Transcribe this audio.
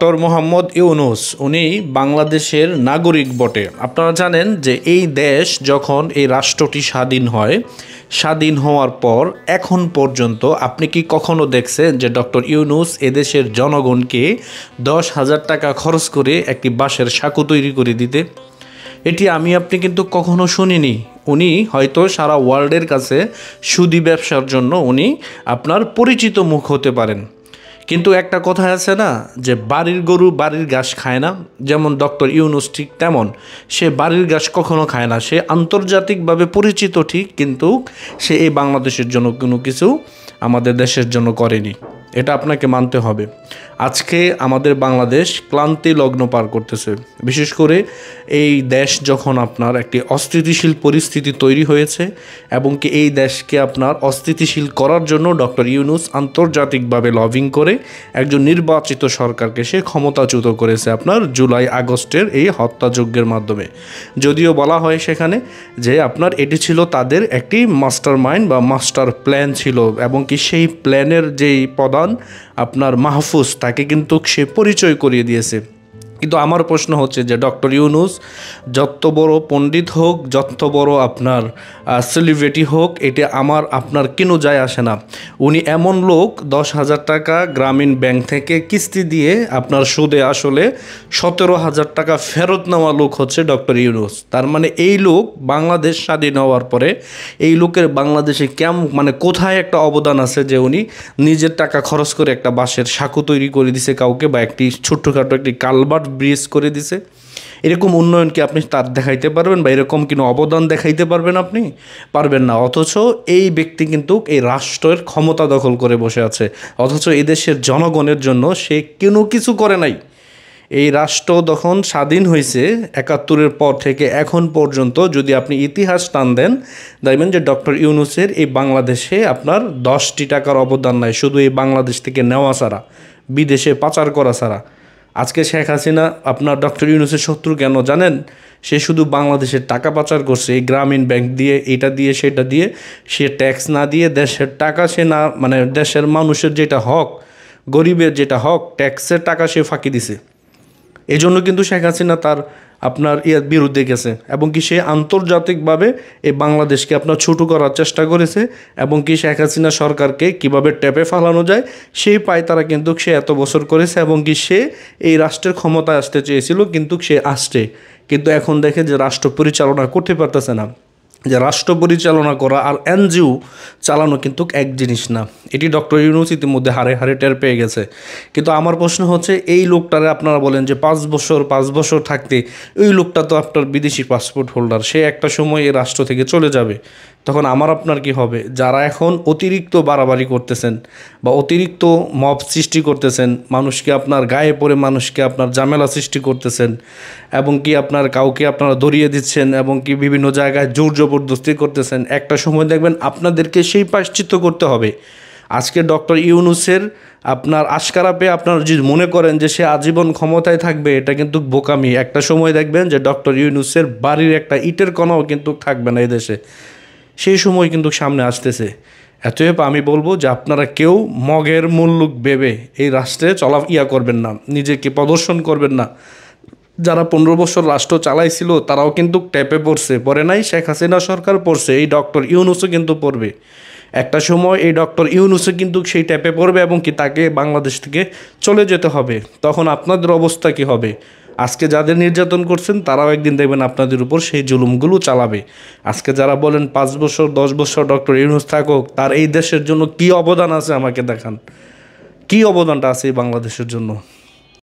Doctor Mohammad Yunus উনি বাংলাদেশের নাগরিক বটে। আপনারা জানেন যে এই দেশ যখন এই রাষ্ট্রটি স্বাধীন হয়, স্বাধীন হওয়ার পর এখন পর্যন্ত আপনি কি কখনো দেখছেন যে ডক্টর ইউনূস এদেশের জনগণকে 10,000 টাকা খরচ করে একটি বাঁশের সাঁকো তৈরি করে দিতে? এটি আমি আপনি কিন্তু কখনো শুনিনি। উনি হয়তো সারা ওয়ার্ল্ডের কাছে সুদি ব্যবসার জন্য উনি আপনার পরিচিত মুখ হতে পারেন, কিন্তু একটা কথা আছে না যে বাড়ির গরু বাড়ির ঘাস খায় না, যেমন ডক্টর ইউনূস ঠিক তেমন সে বাড়ির ঘাস কখনো খায় না। সে আন্তর্জাতিকভাবে পরিচিত ঠিক, কিন্তু সে এই বাংলাদেশের জন্য কোনো কিছু আমাদের দেশের জন্য করেনি, এটা আপনাকে মানতে হবে। আজকে আমাদের বাংলাদেশ ক্লান্তি লগ্ন পার করতেছে, বিশেষ করে এই দেশ যখন আপনার একটি অস্থিতিশীল পরিস্থিতি তৈরি হয়েছে এবং কি এই দেশকে আপনার অস্থিতিশীল করার জন্য ডক্টর ইউনূস আন্তর্জাতিকভাবে লবিং করে একজন নির্বাচিত সরকারকে সে ক্ষমতাচ্যুত করেছে আপনার জুলাই আগস্টের এই হত্যাযজ্ঞের মাধ্যমে। যদিও বলা হয় সেখানে যে আপনার এটি ছিল তাদের একটি মাস্টার মাইন্ড বা মাস্টার প্ল্যান ছিল, এবং কি সেই প্ল্যানের যেই প্রধান আপনার মাহফুজ তাকে কিন্তু সে পরিচয় করিয়ে দিয়েছে। কিন্তু আমার প্রশ্ন হচ্ছে যে ডক্টর ইউনূস যত বড় পণ্ডিত হোক, যত বড় আপনার সেলিব্রিটি হোক, এটা আমার আপনার কেন যায় আসে না। উনি এমন লোক 10,000 টাকা গ্রামীণ ব্যাংক থেকে কিস্তি দিয়ে আপনার সুদে আসলে 17,000 টাকা ফেরত নেওয়া লোক হচ্ছে ডক্টর ইউনূস। তার মানে এই লোক বাংলাদেশ স্বাধীন হওয়ার পরে এই লোকের বাংলাদেশে মানে কোথায় একটা অবদান আছে যে উনি নিজের টাকা খরচ করে একটা বাঁশের সাঁকো তৈরি করে দিছে কাউকে, বা একটি ছোট্টখাটো একটি কালভার্ট ব্রিজ করে দিছে। এরকম উন্নয়ন কি আপনি তার দেখাইতে পারবেন, বা এরকম কোনো অবদান দেখাইতে পারবেন? আপনি পারবেন না। অথচ এই ব্যক্তি কিন্তু এই রাষ্ট্রের ক্ষমতা দখল করে বসে আছে, অথচ এই দেশের জনগণের জন্য সে কোনো কিছু করে নাই। এই রাষ্ট্র যখন স্বাধীন হয়েছে 71-এর পর থেকে এখন পর্যন্ত যদি আপনি ইতিহাস টান দেন, দেখবেন যে ডক্টর ইউনূসের এই বাংলাদেশে আপনার 10টি টাকার অবদান নাই, শুধু এই বাংলাদেশ থেকে নেওয়া ছাড়া, বিদেশে পাচার করা ছাড়া। আজকে শেখ হাসিনা আপনার ডক্টর ইউনূসের শত্রু কেন জানেন? সে শুধু বাংলাদেশের টাকা পাচার করছে, এই গ্রামীণ ব্যাংক দিয়ে, এটা দিয়ে, সেটা দিয়ে। সে ট্যাক্স না দিয়ে দেশের টাকা সে না, মানে দেশের মানুষের যেটা হক, গরিবের যেটা হক, ট্যাক্সের টাকা সে ফাঁকি দিছে। এই জন্য কিন্তু শেখ হাসিনা তার আপনার বিরুদ্ধে গেছে, এবং কি সে আন্তর্জাতিকভাবে এই বাংলাদেশকে আপনার ছোটো করার চেষ্টা করেছে, এবং কি শেখ হাসিনা সরকারকে কিভাবে টেপে ফালানো যায় সেই পায় তারা কিন্তু সে এত বছর করেছে, এবং কি সে এই রাষ্ট্রের ক্ষমতায় আসতে চেয়েছিল, কিন্তু সে আসছে। কিন্তু এখন দেখে যে রাষ্ট্র পরিচালনা করতে পারতেছে না। যে রাষ্ট্র পরিচালনা করা আর এনজিও চালানো কিন্তু এক জিনিস না, এটি ডক্টর ইউনূস ইতিমধ্যে হারে হারে টের পেয়ে গেছে। কিন্তু আমার প্রশ্ন হচ্ছে এই লোকটারে আপনারা বলেন যে 5 বছর থাকতে, ওই লোকটা তো আপনার বিদেশি পাসপোর্ট হোল্ডার, সে একটা সময় এই রাষ্ট্র থেকে চলে যাবে, তখন আমার আপনার কি হবে? যারা এখন অতিরিক্ত বাড়াবাড়ি করতেছেন বা অতিরিক্ত মব সৃষ্টি করতেছেন, মানুষকে আপনার গায়ে পড়ে মানুষকে আপনার ঝামেলা সৃষ্টি করতেছেন, এবং কি আপনার কাউকে আপনারা ধরিয়ে দিচ্ছেন, এবং কি বিভিন্ন জায়গায় জোর জবরদস্তি করতেছেন, একটা সময় দেখবেন আপনাদেরকে সেই প্রায়শ্চিত্ত করতে হবে। আজকে ডক্টর ইউনূসের আপনার আশকারা পেয়ে আপনারা যদি মনে করেন যে সে আজীবন ক্ষমতায় থাকবে, এটা কিন্তু বোকামি। একটা সময় দেখবেন যে ডক্টর ইউনূসের বাড়ির একটা ইটের কণাও কিন্তু থাকবে না এদেশে, সেই সময় কিন্তু সামনে আসতেছে। এতএব আমি বলবো যে আপনারা কেউ মগের মুল্লুক ভেবে এই রাষ্ট্রে করবেন না, নিজেকে প্রদর্শন করবেন না। যারা 15 বছর রাষ্ট্র চালাইছিল তারাও কিন্তু ট্যাপে পড়ছে, পড়ে নাই শেখ হাসিনা সরকার পড়ছে, এই ডক্টর ইউনূসও কিন্তু পড়বে একটা সময়। এই ডক্টর ইউনূসও কিন্তু সেই ট্যাপে পড়বে, এবং কি তাকে বাংলাদেশ থেকে চলে যেতে হবে। তখন আপনাদের অবস্থা কি হবে? আজকে যাদের নির্যাতন করছেন তারাও একদিন দেখবেন আপনাদের উপর সেই জুলুমগুলো চালাবে। আজকে যারা বলেন 5 বছর 10 বছর ডক্টর ইউনূস থাকুক, তার এই দেশের জন্য কি অবদান আছে আমাকে দেখান, কি অবদানটা আছে এই বাংলাদেশের জন্য।